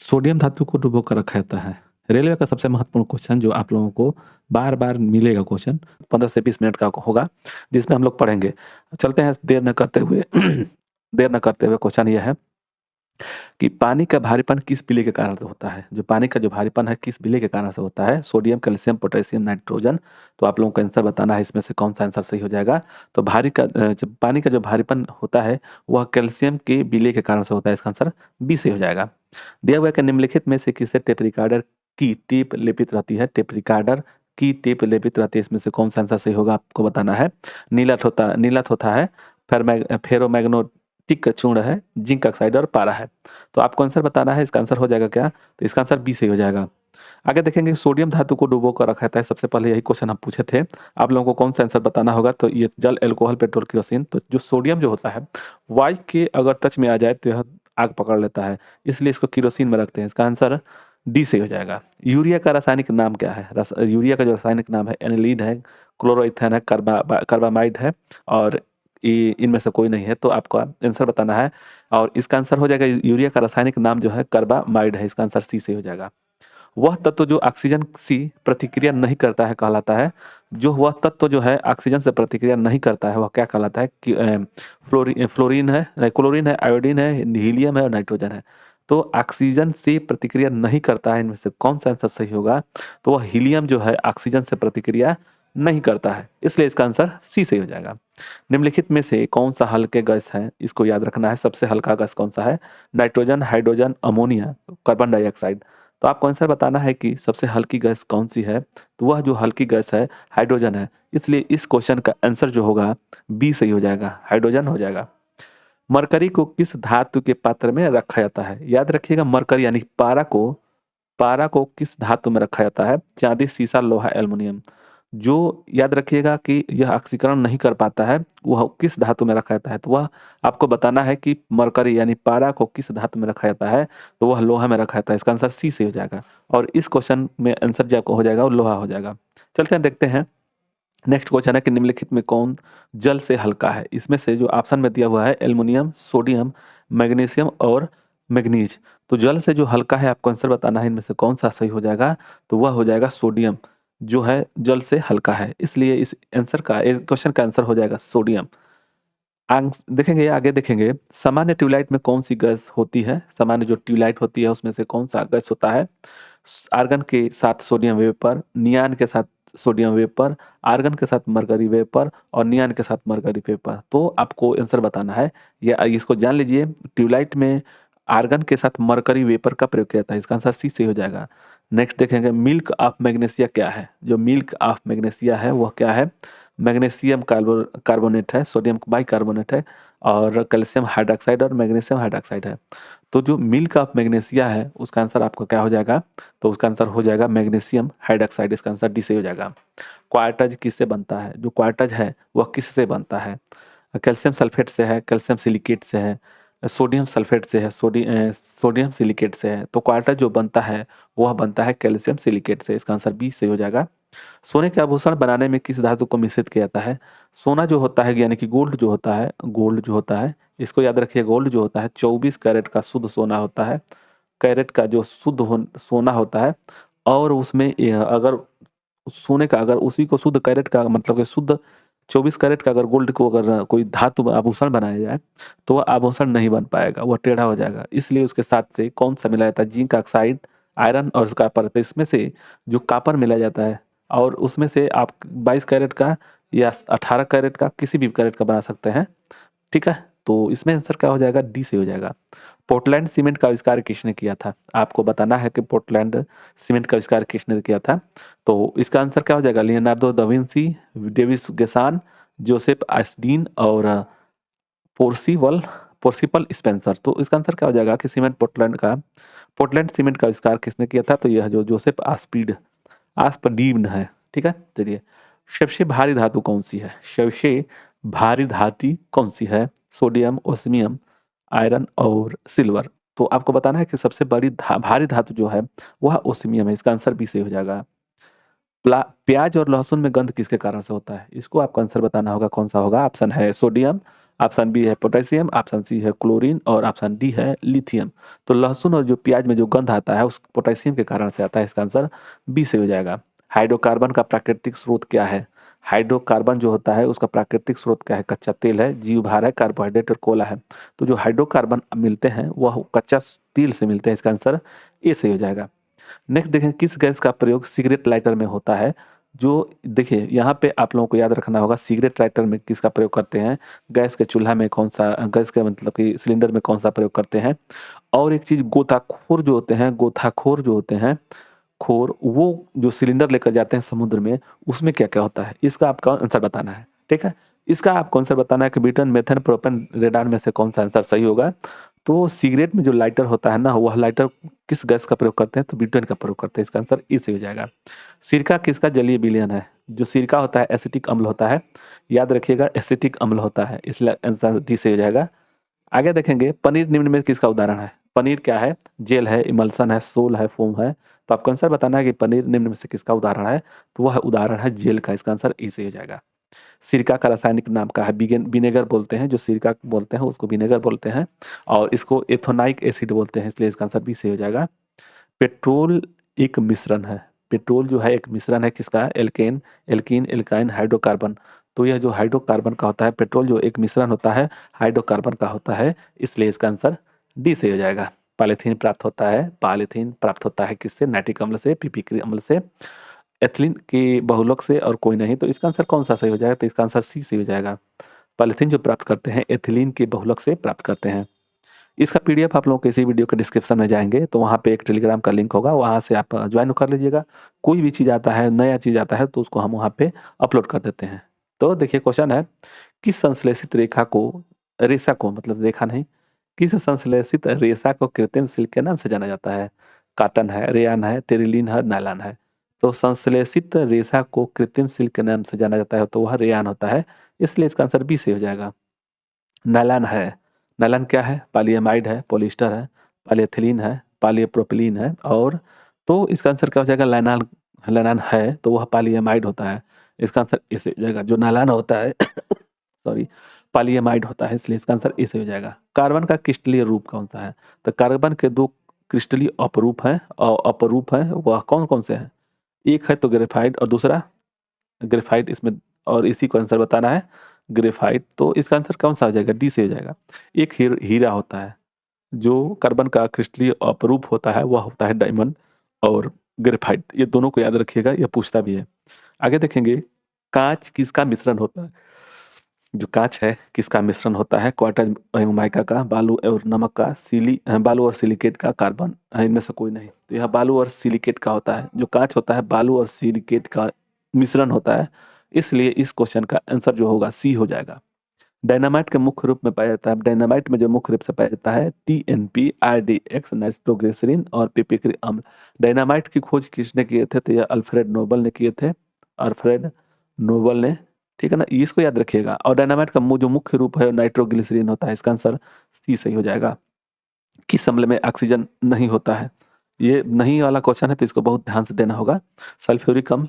Sodium धातु को डुबो कर रखा जाता है। रेलवे का सबसे महत्वपूर्ण क्वेश्चन जो आप लोगों को बार-बार मिलेगा क्वेश्चन 15 से 20 मिनट का होगा, जिसमें हम लोग पढ़ेंगे। चलते हैं देर न करते हुए देर न करते हुए क्वेश्चन ये है कि पानी का भारीपन किस विलेय के कारण से होता है? जो पानी का जो भारीपन है किस विलेय के कारण से होता है? Sodium, calcium, potassium, nitrogen. तो आप लोगों को आंसर बताना है इसमें से कौन-सा आंसर सही हो जाएगा। तो जब पानी का जो भारीपन होता है वह कैल्शियम के विलेय के कारण से होता है। इसका आंसर बी सही हो जाएगा। दिया हुआ है कि निम्नलिखित में से किससे टेप रिकॉर्डर की टेप लेपित रहती है? टेप रिकॉर्डर की टेप लेपित रहती है, इसमें से कौन सा आंसर सही होगा आपको बताना है। नीलत होता है, फेरोमैग्नेटिक चूर्ण है, जिंक ऑक्साइड और पारा है। तो आपको आंसर बताना है, इसका आंसर हो जाएगा क्या? तो इसका आंसर बी सही हो जाएगा। आगे देखेंगे सोडियम धातु को डुबो कर रखा था है। सबसे पहले यही क्वेश्चन हम पूछे थे। आप लोगों को कौन सा आंसर बताना होगा। तो ये जल, अल्कोहल, पेट्रोल, केरोसिन। तो जो सोडियम जो होता है वायु के अगर टच में आ जाए तो यह आग पकड़ लेता है, इसलिए इसको केरोसिन में रखते हैं। इसका आंसर डी सही हो जाएगा। यूरिया का रासायनिक नाम क्या है? यूरिया का जो रासायनिक नाम है एनिलीन है, क्लोरोइथेन है, कार्बामाइड है और इनमें से कोई नहीं है। तो आपको आंसर बताना है और इसका आंसर हो जाएगा यूरिया का रासायनिक नाम जो है कार्बामाइड है। इसका आंसर सी सही हो जाएगा। वह तत्व जो ऑक्सीजन सी प्रतिक्रिया नहीं करता है कहलाता है। जो वह तत्व जो है ऑक्सीजन से प्रतिक्रिया नहीं करता है वह क्या कहलाता है? कि फ्लोरीन है, क्लोरीन है, आयोडीन है, हीलियम है और नाइट्रोजन है। तो ऑक्सीजन से प्रतिक्रिया नहीं करता है, इनमें से कौन सा आंसर सही होगा? तो वह हीलियम जो है ऑक्सीजन से प्रतिक्रिया नहीं करता है, इसलिए इसका आंसर सी सही हो जाएगा। निम्नलिखित में से कौन सा हल्के गैस है? इसको याद रखना है। सबसे हल्का गैस कौन सा है? Nitrogen, hydrogen, ammonia, carbon dioxide. तो आपको आंसर बताना है कि सबसे हल्की गैस कौन सी है। तो वह जो हल्की गैस है हाइड्रोजन है, इसलिए इस क्वेश्चन का आंसर जो होगा बी सही हो जाएगा, हाइड्रोजन हो जाएगा। मरकरी को किस धातु के पात्र में रखा जाता है? याद रखिएगा, मरकरी यानी पारा को किस धातु में रखा जाता है? चांदी, सीसा, लोहा, एल्युमिनियम। जो याद रखिएगा कि यह ऑक्सीकरण नहीं कर पाता है, वह किस धातु में रखा जाता है? तो वह आपको बताना है कि मरकरी यानी पारा को किस धातु में रखा जाता है। तो वह लोहा में रखा जाता है। इसका आंसर सी से हो जाएगा और इस क्वेश्चन में आंसर जो आपको हो जाएगा वो लोहा हो जाएगा। चलते हैं देखते हैं। नेक्स्ट क्वेश्चन है कि निम्नलिखित में कौन जल से हल्का है? इसमें से जो ऑप्शन में दिया हुआ है एल्युमिनियम, सोडियम, मैग्नीशियम और मैग्नीज। तो जल से जो हल्का है आपको आंसर बताना है, इनमें से कौन सा सही हो जाएगा? तो वह हो जाएगा सोडियम, जो है जल से हल्का है, इसलिए इस क्वेश्चन का आंसर हो जाएगा सोडियम। देखेंगे आगे देखेंगे, सामान्य ट्यूबलाइट में कौन सी गैस होती है? सामान्य जो ट्यूबलाइट होती है उसमें से कौन सा गैस होता है? आर्गन के साथ सोडियम वेपर, नियान के साथ सोडियम वेपर, आर्गन के साथ मरकरी वेपर और नियान के साथ मरकरी वेपर। तो आपको आंसर बताना है, या इसको जान लीजिए। ट्यूबलाइट में आर्गन के साथ मरकरी वेपर का प्रयोग किया जाता है। इसका आंसर सी से हो जाएगा। नेक्स्ट देखेंगे, मिल्क ऑफ मैग्नीशिया क्या है? जो मिल्क ऑफ मैग्नीशिया है वह क्या है? मैग्नीशियम कार्बोनेट है, सोडियम बाइकार्बोनेट है और कैल्शियम हाइड्रोक्साइड और मैग्नीशियम हाइड्रोक्साइड है। तो जो मिल्क ऑफ मैग्नीशिया है उसका आंसर आपका क्या हो जाएगा? तो उसका आंसर हो जाएगा मैग्नीशियम हाइड्रोक्साइड। इसका आंसर डी से हो जाएगा। क्वार्टज किससे बनता है? जो क्वार्टज है वह किससे बनता है? कैल्शियम सल्फेट से है, कैल्शियम सिलिकेट से है, सोडियम सल्फेट से है, सोडियम सिलिकेट से है। तो क्वार्टज जो बनता है वह बनता है कैल्शियम सिलिकेट से। इसका आंसर बी से हो जाएगा। सोने के आभूषण बनाने में किस धातु को मिश्रित किया जाता है? सोना जो होता है यानी कि गोल्ड जो होता है, इसको याद रखिए। गोल्ड जो होता है 24 कैरेट का शुद्ध सोना होता है। कैरेट का जो सोना होता है और उसमें अगर सोने का अगर उसी को शुद्ध कैरेट का मतलब कि शुद्ध 24 कैरेट का अगर गोल्ड को अगर कोई धातु आभूषण बनाया जाए तो वह आभूषण नहीं बन पाएगा, वह टेढ़ा हो जाएगा। इसलिए उसके साथ से कौन सा मिलाया जाता है? जिंक ऑक्साइड, आयरन और कॉपर। तो इसमें से जो कॉपर मिलाया जाता है और उसमें से आप 22 कैरेट का या 18 कैरेट का किसी भी कैरेट का बना सकते हैं। ठीक है, तो इसमें आंसर क्या हो जाएगा? डी से हो जाएगा। पोर्टलैंड सीमेंट का आविष्कार किसने किया था? आपको बताना है कि पोर्टलैंड सीमेंट का आविष्कार किसने किया था। तो इसका आंसर क्या हो जाएगा? लियोनार्डो दा विंसी, डेविस गेसान, जोसेफ आइंस्टीन और पोर्सिवल पोर्सिपल स्पेंसर। तो इसका आंसर क्या हो जाएगा कि पोर्टलैंड सीमेंट का आविष्कार किसने किया था? तो यह जो जोसेफ आस्पर्डीन है। ठीक है, चलिए। सबसे भारी धातु कौन सी है? सबसे भारी धातु कौन सी है? सोडियम, ओस्मियम, आयरन और सिल्वर। तो आपको बताना है कि सबसे भारी धातु जो है वह ओस्मियम है। इसका आंसर बी से हो जाएगा। प्याज और लहसुन में गंध किसके कारण से होता है? इसको आपको आंसर बताना होगा, कौन सा होगा? ऑप्शन है सोडियम, ऑप्शन बी है पोटेशियम, ऑप्शन सी है क्लोरीन और ऑप्शन डी है लिथियम। तो लहसुन और जो प्याज में जो गंध आता है उस पोटेशियम के कारण से आता है। इसका आंसर बी से हो जाएगा। हाइड्रोकार्बन का प्राकृतिक स्रोत क्या है? हाइड्रोकार्बन जो होता है उसका प्राकृतिक स्रोत क्या है? कच्चा तेल है, जीव भार है, कार्बोहाइड्रेट और कोला है। तो जो हाइड्रोकार्बन मिलते हैं वह कच्चा तेल से मिलते हैं। इसका आंसर ए से हो जाएगा। नेक्स्ट देखें, किस गैस का प्रयोग सिगरेट लाइटर में होता है? जो देखिए यहाँ पे आप लोगों को याद रखना होगा, सिगरेट लाइटर में किसका प्रयोग करते हैं, गैस के चूल्हा में कौन सा, गैस के मतलब कि सिलेंडर में कौन सा प्रयोग करते हैं। और एक चीज, गोताखोर जो होते हैं, गोताखोर जो होते हैं, खोर, वो जो सिलेंडर लेकर जाते हैं समुद्र में, उसमें क्या क्या होता है, इसका आपका आंसर बताना है। ठीक है, इसका आपको आंसर बताना है कि ब्यूटेन, मेथेन, प्रोपेन, रेडान में से कौन सा आंसर सही होगा। तो सिगरेट में जो लाइटर होता है ना, वह लाइटर किस गैस का प्रयोग करते हैं? तो ब्यूटेन का प्रयोग करते हैं। इसका आंसर ई से हो जाएगा। सिरका किसका जलीय विलयन है? जो सिरका होता है एसिटिक अम्ल होता है, याद रखिएगा एसिटिक अम्ल होता है, इसलिए आंसर डी से हो जाएगा। आगे देखेंगे, पनीर निम्न में किसका उदाहरण है? पनीर क्या है? जेल है, इमल्सन है, सोल है, फोम है। तो आपको आंसर बताना है कि पनीर निम्न में से किसका उदाहरण है। तो वह उदाहरण है जेल का। इसका आंसर ई से हो जाएगा। सिरका का रासायनिक नाम क्या है? विनेगर बोलते हैं, जो सिरका बोलते हैं उसको विनेगर बोलते हैं, और इसको एथोनाइक एसिड बोलते हैं, इसलिए इसका आंसर बी से हो जाएगा। पेट्रोल एक मिश्रण है। पेट्रोल जो है एक मिश्रण है किसका? Alkane, alkene, alkyne, hydrocarbon. तो यह जो हाइड्रोकार्बन का होता है, पेट्रोल जो एक मिश्रण होता है हाइड्रोकार्बन का होता है, इसलिए इसका आंसर डी से हो जाएगा। पॉलीथीन प्राप्त होता है, पॉलीथीन प्राप्त होता है किससे? नाइट्रिक अम्ल से, पीपीक्री अम्ल से, एथिलीन के बहुलक से, और कोई नहीं। तो इसका आंसर कौन सा सही हो जाएगा? तो इसका आंसर सी से हो जाएगा। पॉलीथीन जो प्राप्त करते हैं एथिलीन के बहुलक से प्राप्त करते हैं। इसका पीडीएफ आप लोगों को इसी वीडियो के डिस्क्रिप्शन में जाएंगे तो वहाँ पे एक टेलीग्राम का लिंक होगा, वहाँ से आप ज्वाइन कर लीजिएगा। कोई भी चीज़ आता है, नया चीज़ आता है, तो उसको हम वहाँ पे अपलोड कर देते हैं। तो देखिए क्वेश्चन है, किस संश्लेषित रेखा को, रेशा को मतलब रेखा नहीं, किस संश्लेषित रेशा को कृत्रिम सिल्क के नाम से जाना जाता है? काटन है, रेयान है, टेरिलिन है, नायलॉन है। तो संश्लेषित रेशा को कृत्रिम सिल्क के नाम से जाना जाता है तो वह रेयान होता है, इसलिए इसका आंसर बी से हो जाएगा। नायलॉन है, नायलॉन क्या है? पॉलीएमाइड है, पॉलिएस्टर है, पॉलीएथिलीन है, पॉलीप्रोपिलीन है, और तो इसका आंसर क्या हो जाएगा? लाइनान, लाइनान है तो वह पॉलीएमाइड होता है। इसका आंसर इसे हो जाएगा। जो नायलॉन होता है सॉरी, पॉलीएमाइड होता है, इसलिए इसका आंसर इसे हो जाएगा। कार्बन का क्रिस्टलीय रूप कौन सा है? तो कार्बन के दो क्रिस्टलीय अपरूप हैं, और अपरूप हैं वह कौन कौन से हैं? एक है तो ग्रेफाइट और दूसरा ग्रेफाइट इसमें, और इसी को आंसर बताना है ग्रेफाइट। तो इसका आंसर कौन सा हो जाएगा? डी से हो जाएगा। एक हीरा होता है, जो कार्बन का क्रिस्टलीय अपरूप होता है वह होता है डायमंड और ग्रेफाइट। ये दोनों को याद रखिएगा, यह पूछता भी है। आगे देखेंगे, कांच किसका मिश्रण होता है? जो कांच है किसका मिश्रण होता है? क्वार्टज एवं माइका का, बालू और नमक का, बालू और सिलिकेट का, कार्बन, इनमें से कोई नहीं। तो यह बालू और सिलिकेट का होता है। जो कांच होता है बालू और सिलिकेट का मिश्रण होता है, इसलिए इस क्वेश्चन का आंसर जो होगा सी हो जाएगा। डायनामाइट के मुख्य रूप में पाया जाता है, डायनामाइट में जो मुख्य रूप से पाया जाता है टीएनपी, आरडीएक्स, नाइट्रोग्लिसरीन और पिपिक्री अम्ल। डायनामाइट की खोज किसने किए थे? तो यह अल्फ्रेड नोबल ने किए थे, अल्फ्रेड नोबल ने। ठीक है ना, इसको याद रखिएगा। और डायनामाइट का जो मुख्य रूप है नाइट्रोग्लिसरीन होता है। इसका आंसर सी सही हो जाएगा। किस अम्ल में ऑक्सीजन नहीं होता है? ये नहीं वाला क्वेश्चन है तो इसको बहुत ध्यान से देना होगा। सल्फ्यूरिक अम्ल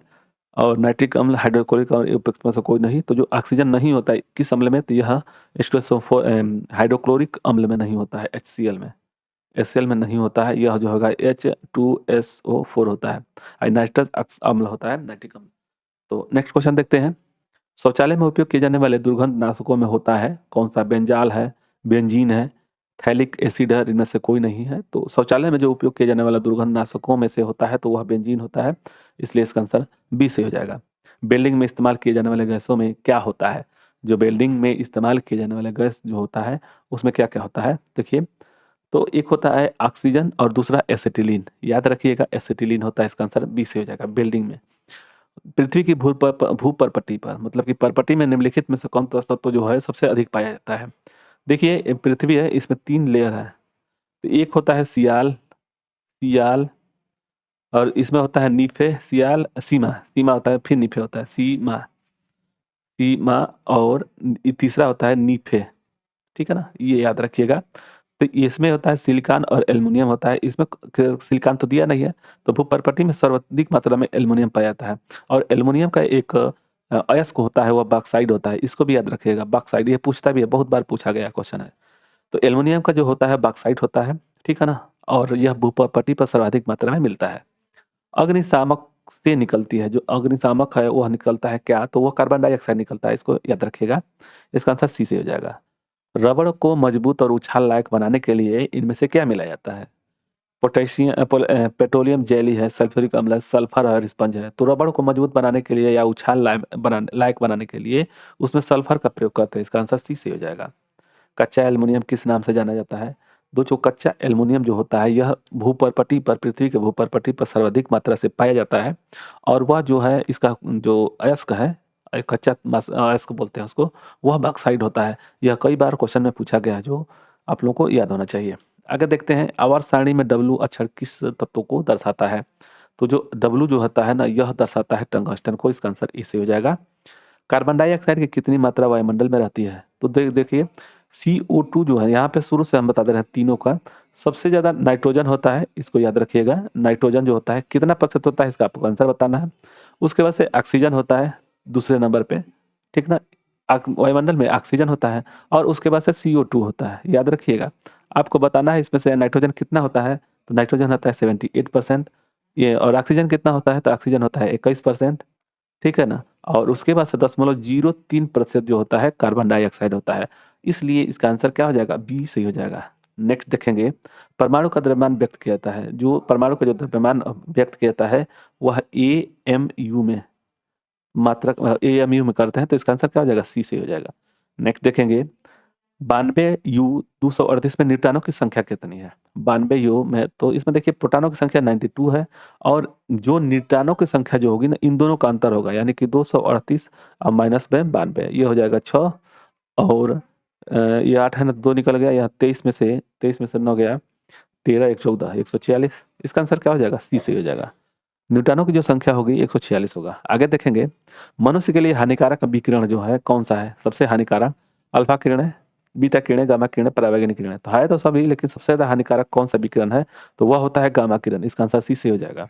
और नाइट्रिक अम्ल, हाइड्रोक्लोरिक और उपयुक्त में से कोई नहीं। तो जो ऑक्सीजन नहीं होता है किस अम्ल में? तो यह हाइड्रोक्लोरिक अम्ल में नहीं होता है, HCl में, HCl में नहीं होता है। यह जो होगा H2SO4 होता है, और नाइट्रस अम्ल होता है, नाइट्रिक अम्ल। तो नेक्स्ट क्वेश्चन देखते हैं। शौचालय में उपयोग किए जाने वाले दुर्गंध नाशकों में होता है कौन सा? बेंजाल है, बेंजीन है, थैलिक एसिड है, इनमें से कोई नहीं है। तो शौचालय में जो उपयोग किए जाने वाला दुर्गंध नाशकों में से होता है तो वह बेंजीन होता है, इसलिए इसका आंसर बी से हो जाएगा। बिल्डिंग में इस्तेमाल किए जाने वाले गैसों में क्या होता है? जो बिल्डिंग में इस्तेमाल किए जाने वाला गैस जो होता है उसमें क्या क्या होता है देखिए। तो एक होता है ऑक्सीजन और दूसरा एसिटिलीन, याद रखिएगा एसिटिलीन होता है। इसका आंसर बी से हो जाएगा। बिल्डिंग में, पृथ्वी की भूपर्पटी पर मतलब कि परपटी में निम्नलिखित में से कौन सा तत्व जो है सबसे अधिक पाया जाता है? देखिए ये पृथ्वी है, इसमें 3 लेयर है। तो एक होता है सियाल, सियाल, और इसमें होता है नीफे, सियाल, सीमा, सीमा होता है, फिर नीफे होता है, सीमा, सीमा, और तीसरा होता है नीफे। ठीक है ना, ये याद रखिएगा। तो इसमें होता है सिलिकॉन और एल्युमिनियम होता है। इसमें सिलिकॉन तो दिया नहीं है, तो भूपर्पटी में सर्वाधिक मात्रा में एल्युमिनियम पाया जाता है। और एल्युमिनियम का एक अयस्क होता है वह बॉक्साइड होता है, इसको भी याद रखिएगा। बॉक्साइड ये पूछता भी है, बहुत बार पूछा गया क्वेश्चन है। तो एल्युमिनियम का जो होता है बॉक्साइड होता है, ठीक है ना, और यह भूपटल पर सर्वाधिक मात्रा में मिलता है। अग्निशामक से निकलती है, जो अग्निशामक है वह निकलता है क्या, तो वह कार्बन डाइऑक्साइड निकलता है, इसको याद रखिएगा। इसका आंसर सी से हो जाएगा। रबड़ को मजबूत और उछाल लायक बनाने के लिए इनमें से क्या मिलाया जाता है? पेट्रोलियम जेली है, सल्फ्यूरिक अम्ल है, सल्फर और स्पंज है। तो रबड़ को मजबूत बनाने के लिए या उछाल लायक बनाने के लिए उसमें सल्फर का प्रयोग करते हैं, इसका आंसर सी से हो जाएगा। कच्चा एल्युमिनियम किस नाम से जाना जाता है? जो कच्चा एल्युमिनियम जो होता है यह भूपरपटी पर, पृथ्वी के भूपरपटी पर सर्वाधिक मात्रा से पाया जाता है। और वह जो है इसका जो अयस्क है, कच्चा अयस्क बोलते हैं उसको, वह बॉक्साइड होता है। यह कई बार क्वेश्चन में पूछा गया है, जो आप लोगों को याद होना चाहिए। आगे देखते हैं, आवर्त सारणी में डब्लू अक्षर किस तत्व को दर्शाता है? तो जो डब्लू जो होता है ना, यह दर्शाता है टंगस्टन को, इसका आंसर इससे हो जाएगा। कार्बन डाइऑक्साइड की कितनी मात्रा वायुमंडल में रहती है? तो देखिए CO2 जो है, यहाँ पे शुरू से हम बता दे रहे हैं तीनों का, सबसे ज़्यादा नाइट्रोजन होता है, इसको याद रखिएगा। नाइट्रोजन जो होता है कितना प्रतिशत होता है, इसका आपको आंसर बताना है। उसके बाद से ऑक्सीजन होता है दूसरे नंबर पे, ठीक ना, वायुमंडल में ऑक्सीजन होता है। और उसके बाद से CO2 होता है, याद रखिएगा। आपको बताना है इसमें से नाइट्रोजन कितना होता है, तो नाइट्रोजन होता है 78%, ये, और ऑक्सीजन कितना होता है, तो ऑक्सीजन होता है 21%, ठीक है ना। और उसके बाद से 0.03% जो होता है कार्बन डाइऑक्साइड होता है। इसलिए इसका आंसर क्या हो जाएगा, बी सही हो जाएगा। नेक्स्ट देखेंगे, परमाणु का द्रव्यमान व्यक्त किया जाता है, जो परमाणु का जो द्रव्यमान व्यक्त किया जाता है वह AMU में, मात्रक AMU में करते हैं, तो इसका आंसर क्या हो जाएगा, सी से हो जाएगा। नेक्स्ट देखेंगे, 92U-238 में न्यूट्रॉनों की संख्या कितनी है? 92U में, तो इसमें देखिए प्रोटॉनों की संख्या 92 है, और जो न्यूट्रॉनों की संख्या जो होगी ना, इन दोनों का अंतर होगा, यानी कि 238 और माइनस में 92, ये हो जाएगा 6। और ये 8 है ना, 2 निकल गया, यहाँ 23 में से 9 गया, 13, 1, 14, 146। इसका आंसर क्या हो जाएगा, सी से हो जाएगा। न्यूट्रॉनों की जो संख्या होगी 146 होगा। आगे देखेंगे, मनुष्य के लिए हानिकारक विकिरण जो है कौन सा है, सबसे हानिकारक? अल्फा किरण है, बीटा किरण, गामा किरण, परावैंगनिक किरण। तो है तो सभी, लेकिन सबसे ज्यादा हानिकारक कौन सा विकिरण है, तो वह होता है गामा किरण, इसका आंसर सी से हो जाएगा।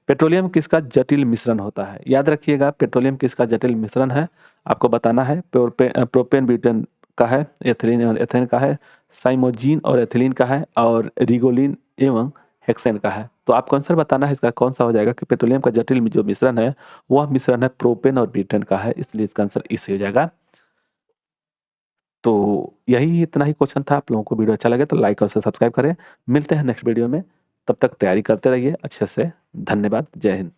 पेट्रोलियम किसका जटिल मिश्रण होता है? याद रखिएगा, पेट्रोलियम किसका जटिल मिश्रण है, आपको बताना है। प्रोपेन ब्यूटेन का है, एथिलीन और एथेन का है, साइमोजीन और एथिलीन का है, और रिगोलिन एवं हेक्सेन का है। तो आपको आंसर बताना है इसका कौन सा हो जाएगा, कि पेट्रोलियम का जटिल जो मिश्रण है वह मिश्रण है प्रोपेन और ब्यूटेन का है, इसलिए इसका आंसर इससे हो जाएगा। तो यही इतना ही क्वेश्चन था। आप लोगों को वीडियो अच्छा लगे तो लाइक और सब्सक्राइब करें। मिलते हैं नेक्स्ट वीडियो में, तब तक तैयारी करते रहिए अच्छे से। धन्यवाद, जय हिंद।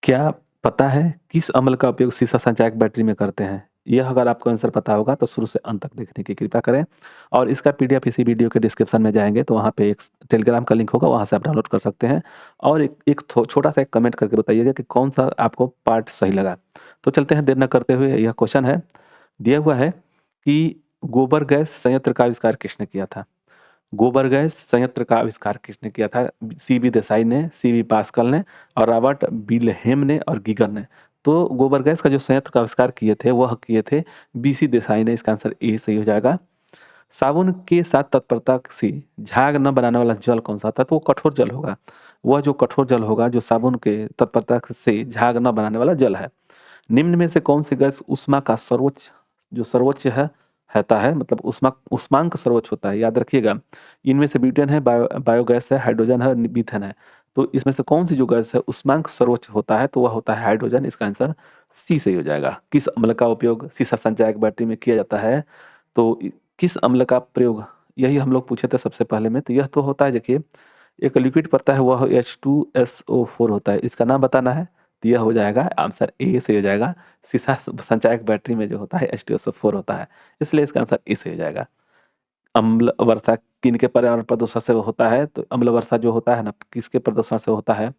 क्या पता है किस अम्ल का उपयोग सीसा संचायक बैटरी में करते हैं? यह अगर आपको आंसर पता होगा तो शुरू से अंत तक देखने की कृपया करें। और इसका PDF इसी वीडियो के डिस्क्रिप्शन में जाएंगे तो वहाँ पे एक टेलीग्राम का लिंक होगा, वहाँ से आप डाउनलोड कर सकते हैं। और एक छोटा सा एक कमेंट करके बताइएगा कि कौन सा आपको पार्ट सही लगा। तो चलते हैं देर न करते हुए, यह क्वेश्चन है दिया हुआ है कि गोबर गैस संयंत्र का आविष्कार किसने किया था? गोबर गैस संयंत्र का आविष्कार किसने किया था? CB देसाई ने, CB पास्कल ने, और रॉबर्ट विल्हेम ने, और गीगर ने। तो गोबर गैस का जो संयंत्र का आविष्कार किए थे वह किए थे BC देसाई ने, इसका आंसर ए सही हो जाएगा। साबुन के साथ तत्परता से झाग न बनाने वाला जल कौन सा था? तो वो कठोर जल होगा। वह जो कठोर जल होगा जो साबुन के तत्परता से झाग न बनाने वाला जल है। निम्न में से कौन सी गैस ऊष्मा का सर्वोच्च, जो सर्वोच्च है रहता है, मतलब ऊष्मांक सर्वोच्च होता है, याद रखिएगा। इनमें से ब्यूटेन है, बायोगैस है, हाइड्रोजन है और मीथेन है। तो इसमें से कौन सी जो गैस है ऊष्मांक सर्वोच्च होता है, तो वह होता है हाइड्रोजन, इसका आंसर सी सही हो जाएगा। किस अम्ल का उपयोग सीसा संचायक बैटरी में किया जाता है? तो किस अम्ल का प्रयोग, यही हम लोग पूछे थे सबसे पहले में। तो यह तो होता है, देखिए एक लिक्विड पड़ता है वह H2SO4 होता है, इसका नाम बताना है। तो यह हो जाएगा आंसर ए से हो जाएगा। सीसा संचायक बैटरी में जो होता है H2SO4 होता है, इसलिए इसका आंसर ए से हो जाएगा। अम्ल वर्षा किन के पर्यावरण प्रदूषण से होता है? तो अम्ल वर्षा जो होता है ना, किसके प्रदूषण से होता है?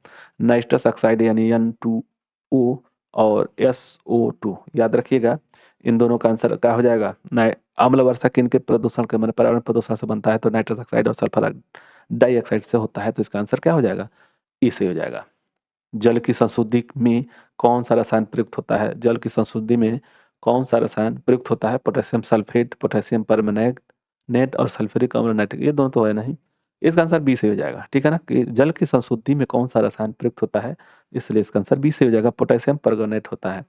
नाइट्रस ऑक्साइड यानी N2O और SO2, याद रखिएगा। इन दोनों का आंसर क्या हो जाएगा? अम्ल वर्षा किन के प्रदूषण के, मतलब पर्यावरण प्रदूषण से बनता है? तो नाइट्रस ऑक्साइड और सल्फर डाइऑक्साइड से होता है, तो इसका आंसर क्या हो जाएगा? ई से हो जाएगा। जल की संशुद्धि में कौन सा रसायन प्रयुक्त होता है? जल की संशुद्धि में कौन सा रसायन प्रयुक्त होता है? Potassium sulphate, potassium permanganate net और सल्फ्यूरिक अम्ल नाइट्रेट, ये दोनों तो है नहीं। इसका आंसर बी से हो जाएगा, ठीक है ना, कि जल की संशुद्धि में कौन सा रसायन प्रयुक्त होता है, इसलिए इसका आंसर बी से हो जाएगा, पोटेशियम परमैंगनेट होता है।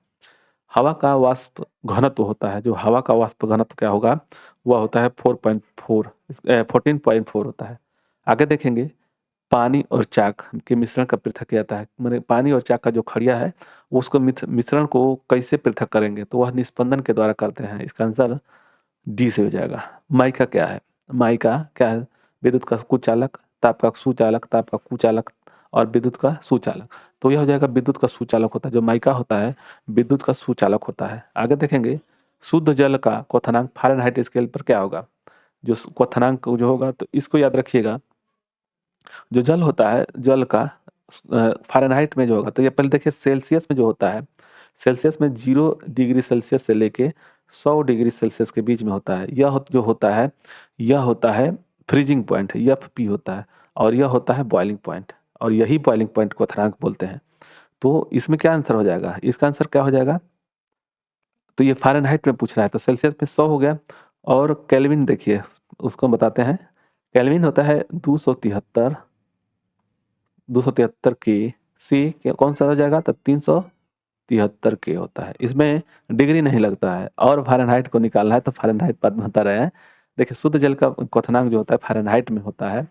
हवा का वाष्प घनत्व होता है, जो हवा का वाष्प घनत्व क्या होगा, वह होता है 4.4, 14.4 होता है। आगे देखेंगे, पानी और चाक के मिश्रण का पृथक किया जाता है, मैंने पानी और चाक का जो खड़िया है उसको मिश्रण को कैसे पृथक करेंगे, तो वह निस्पंदन के द्वारा करते हैं। इसका आंसर डी से हो जाएगा। माइका क्या है? माइका क्या है? विद्युत का कुचालक, ताप का सुचालक, ताप का कुचालक और विद्युत का सुचालक। तो यह हो जाएगा विद्युत का सुचालक होता है, जो माइका होता है विद्युत का सुचालक होता है। आगे देखेंगे, शुद्ध जल का क्वथनांक फ़ारेनहाइट स्केल पर क्या होगा? जो क्वथनांक जो होगा, तो इसको याद रखिएगा, जो जल होता है जल का फ़ारेनहाइट में जो होगा, तो ये पहले देखिए सेल्सियस में जो होता है, सेल्सियस में 0 डिग्री सेल्सियस से लेके 100 डिग्री सेल्सियस के बीच में होता है। जो होता है, यह होता है फ्रीजिंग पॉइंट, एफ पी होता है, और यह होता है बॉइलिंग पॉइंट, और यही बॉइलिंग पॉइंट को क्वथनांक बोलते हैं। तो इसमें क्या आंसर हो जाएगा? इसका आंसर क्या हो जाएगा? तो ये फ़ारेनहाइट में पूछ रहा है, तो सेल्सियस में 100 हो गया, और केल्विन देखिए उसको बताते हैं। केल्विन होता है 273, 273 के कौन सा हो जाएगा, तो 373 के होता है। इसमें डिग्री नहीं लगता है, और फ़ारेनहाइट को निकालना है तो फ़ारेनहाइट बाद में बता रहे हैं। देखिए शुद्ध जल का क्वथनांक जो होता है फ़ारेनहाइट में होता है।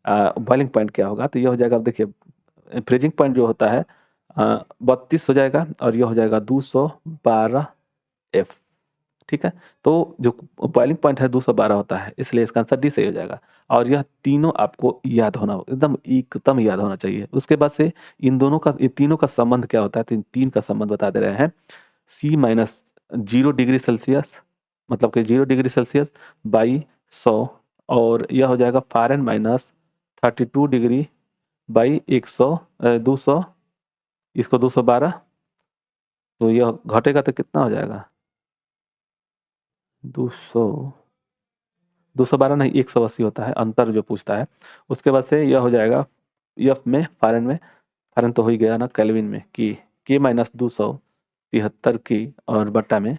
बॉइलिंग पॉइंट क्या होगा, तो ये हो जाएगा, अब देखिए फ्रीजिंग पॉइंट जो होता है 32 हो जाएगा, और ये हो जाएगा 212 F, ठीक है। तो जो बॉइलिंग पॉइंट है 212 होता है, इसलिए इसका आंसर डी सही हो जाएगा। और यह तीनों आपको याद होना, एकदम याद होना चाहिए। उसके बाद से इन दोनों का, इन तीनों का संबंध क्या होता है, तो इन तीन का संबंध बता दे रहे हैं। C-0 डिग्री सेल्सियस, मतलब कि 0 डिग्री सेल्सियस बाई 100, और यह हो जाएगा फ़ारेन-32 डिग्री बाई 100, 200, इसको 212, तो यह घटेगा तो कितना हो जाएगा, 200, 212 नहीं 180 होता है, अंतर जो पूछता है। उसके बाद से यह हो जाएगा एफ में, फ़ारेन तो हो ही गया ना, केल्विन में के माइनस 273 की, और बट्टा में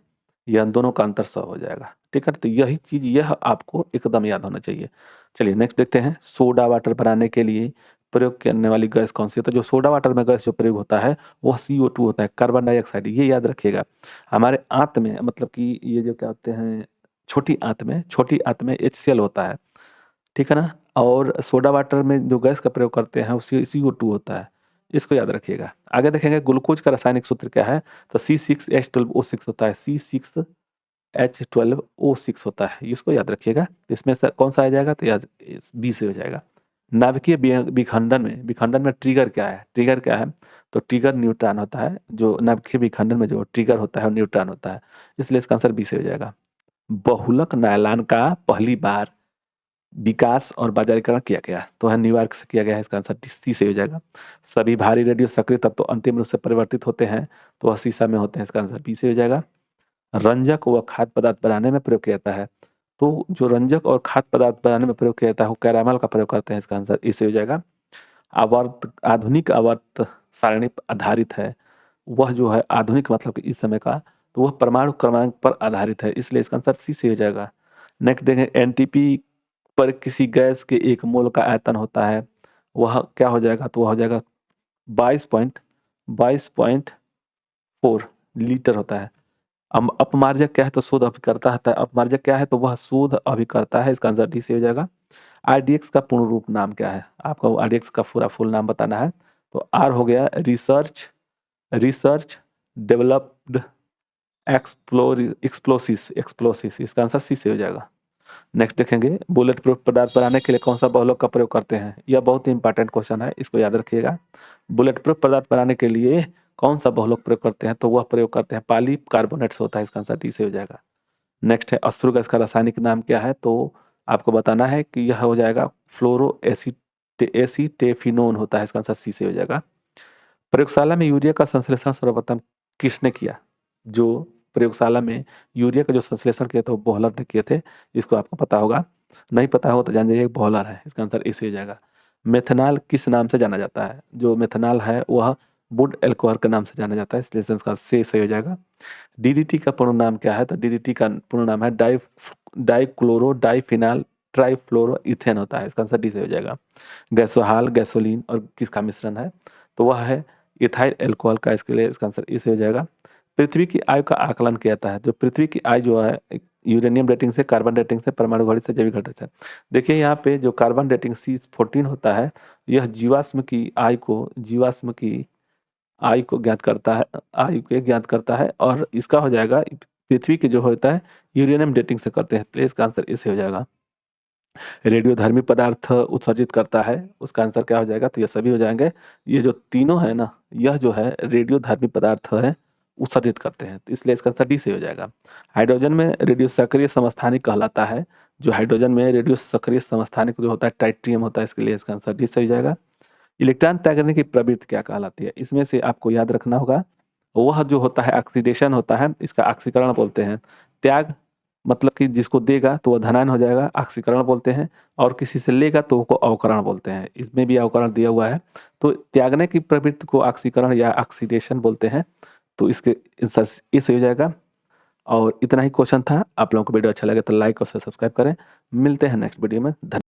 यह दोनों का अंतर 100 हो जाएगा, ठीक है। तो यही चीज़, यह आपको एकदम याद होना चाहिए। चलिए नेक्स्ट देखते हैं, सोडा वाटर बनाने के लिए प्रयोग करने वाली गैस कौन सी है? तो जो सोडा वाटर में गैस जो प्रयोग होता है वह CO2 होता है, कार्बन डाइऑक्साइड, ये याद रखिएगा। हमारे आंत में, मतलब कि ये जो क्या होते हैं, छोटी आंत में HCl होता है, ठीक है ना, और सोडा वाटर में जो गैस का प्रयोग करते हैं वो CO2 होता है, इसको याद रखिएगा। आगे देखेंगे, ग्लूकोज का रासायनिक सूत्र क्या है, तो C6H12O6 होता है, C6H12O6 होता है, इसको याद रखिएगा। तो इसमें से कौन सा आ जाएगा, तो याद बी से हो जाएगा। नाभिकीय विखंडन में ट्रिगर क्या है, तो ट्रिगर न्यूट्रॉन होता है, जो नाभिकीय विखंडन में जो ट्रिगर होता है वो न्यूट्रॉन होता है, इसलिए इसका आंसर बी से हो जाएगा। बहुलक नायलॉन का पहली बार विकास और बाजारीकरण किया गया, तो है न्यूयॉर्क से किया गया है, इसका आंसर सी से हो जाएगा। सभी भारी रेडियो सक्रिय तत्व तो अंतिम रूप से परिवर्तित होते हैं, तो वह सीसा में होते हैं, इसका आंसर बी से हो जाएगा। रंजक व खाद्य पदार्थ बनाने में प्रयोग किया जाता है, तो जो रंजक और खाद्य पदार्थ बनाने में प्रयोग किया जाता है वो कैरामल का प्रयोग करते हैं, इसका आंसर ई से हो जाएगा। आधुनिक आवर्त सारणी आधारित है, वह जो है आधुनिक मतलब कि इस समय का, तो वह परमाणु क्रमांक पर आधारित है, इसलिए इसका आंसर सी से हो जाएगा। नेक्स्ट देखें, एनटीपी पर किसी गैस के 1 मोल का आयतन होता है, वह क्या हो जाएगा, तो वह हो जाएगा 22.4 लीटर होता है। अपमार्जक क्या है, तो शोध अभिकर्ता है, अपमार्जक क्या है, तो वह शोध अभिकर्ता है, इसका आंसर डी से हो जाएगा। आरडीएक्स का पूर्ण रूप नाम क्या है, आपको आरडीएक्स का पूरा फुल नाम बताना है, तो आर हो गया रिसर्च डेवलप्ड एक्सप्लोसिस, इसका आंसर सी से हो जाएगा। नेक्स्ट देखेंगे, बुलेट प्रूफ पदार्थ बनाने के लिए कौन सा बहुलक का प्रयोग करते हैं, यह बहुत ही इंपॉर्टेंट क्वेश्चन है, इसको याद रखिएगा। बुलेट प्रूफ पदार्थ बनाने के लिए कौन सा बहुलक प्रयोग करते हैं, तो वह प्रयोग करते हैं पॉलीकार्बोनेट्स होता है, इसका आंसर डी से हो जाएगा। नेक्स्ट है, अश्रु गैस का रासायनिक नाम क्या है, तो आपको बताना है कि यह हो जाएगा फ्लोरो एसीटेफिनोन होता है, इसका आंसर सी से हो जाएगा। प्रयोगशाला में यूरिया का संश्लेषण सर्वप्रथम किसने किया? जो प्रयोगशाला में यूरिया का जो संश्लेषण किया था वो बोहलर ने किए थे, इसको आपको पता होगा, नहीं पता हो तो जान जाइए बोहलर है, इसका आंसर इसे हो जाएगा। मेथनॉल किस नाम से जाना जाता है? जो मेथनॉल है वह वुड एल्कोहल के नाम से जाना जाता है, इसलिए इसका से सही हो जाएगा। डीडीटी का पूर्ण नाम क्या है? तो डीडीटी का पूर्ण नाम है डाइक्लोरो डाइफिनाइल ट्राइफ्लोरो इथेन होता है, इसका आंसर डी से हो जाएगा। गैसोहाल, गैसोलीन और किसका मिश्रण है? तो वह है इथाइल एल्कोहल का, इसके लिए इसका आंसर ई से हो जाएगा। पृथ्वी की आयु का आकलन किया जाता है, जो पृथ्वी की आयु जो है यूरेनियम डेटिंग से, कार्बन डेटिंग से, परमाणु घड़ी से, जैविक घटक से। देखिए यहाँ पे जो कार्बन डेटिंग C14 होता है, यह जीवाश्म की आयु को ज्ञात करता है, आयु को ज्ञात करता है, और इसका हो जाएगा पृथ्वी के जो होता है यूरेनियम डेटिंग से करते हैं, तो इसका आंसर इसे हो जाएगा। रेडियोधर्मी पदार्थ उत्सर्जित करता है, उसका आंसर क्या हो जाएगा? तो ये सभी हो जाएंगे। ये जो तीनों है ना, यह जो है रेडियोधर्मी पदार्थ है, उत्सर्जित करते हैं, तो इसलिए इसका आंसर डी से हो जाएगा। हाइड्रोजन में रेडियो सक्रिय समस्थानिक कहलाता है, जो हाइड्रोजन में रेडियो सक्रिय समस्थानिक जो होता है ट्राइटियम होता है, इसके लिए इसका आंसर डी से हो जाएगा। इलेक्ट्रॉन त्याग करने की प्रवृत्ति क्या कहलाती है? इसमें से आपको याद रखना होगा, वह जो होता है ऑक्सीडेशन होता है, इसका ऑक्सीकरण बोलते हैं। त्याग मतलब कि जिसको देगा तो वह धनायन हो जाएगा, ऑक्सीकरण बोलते हैं। और किसी से लेगा तो उसको अवकरण बोलते हैं, इसमें भी अवकरण दिया हुआ है। तो त्यागने की प्रवृत्ति को ऑक्सीकरण या ऑक्सीडेशन बोलते हैं, तो इसके आंसर इस हो जाएगा। और इतना ही क्वेश्चन था। आप लोगों को वीडियो अच्छा लगे तो लाइक और सब्सक्राइब करें। मिलते हैं नेक्स्ट वीडियो में। धन्यवाद।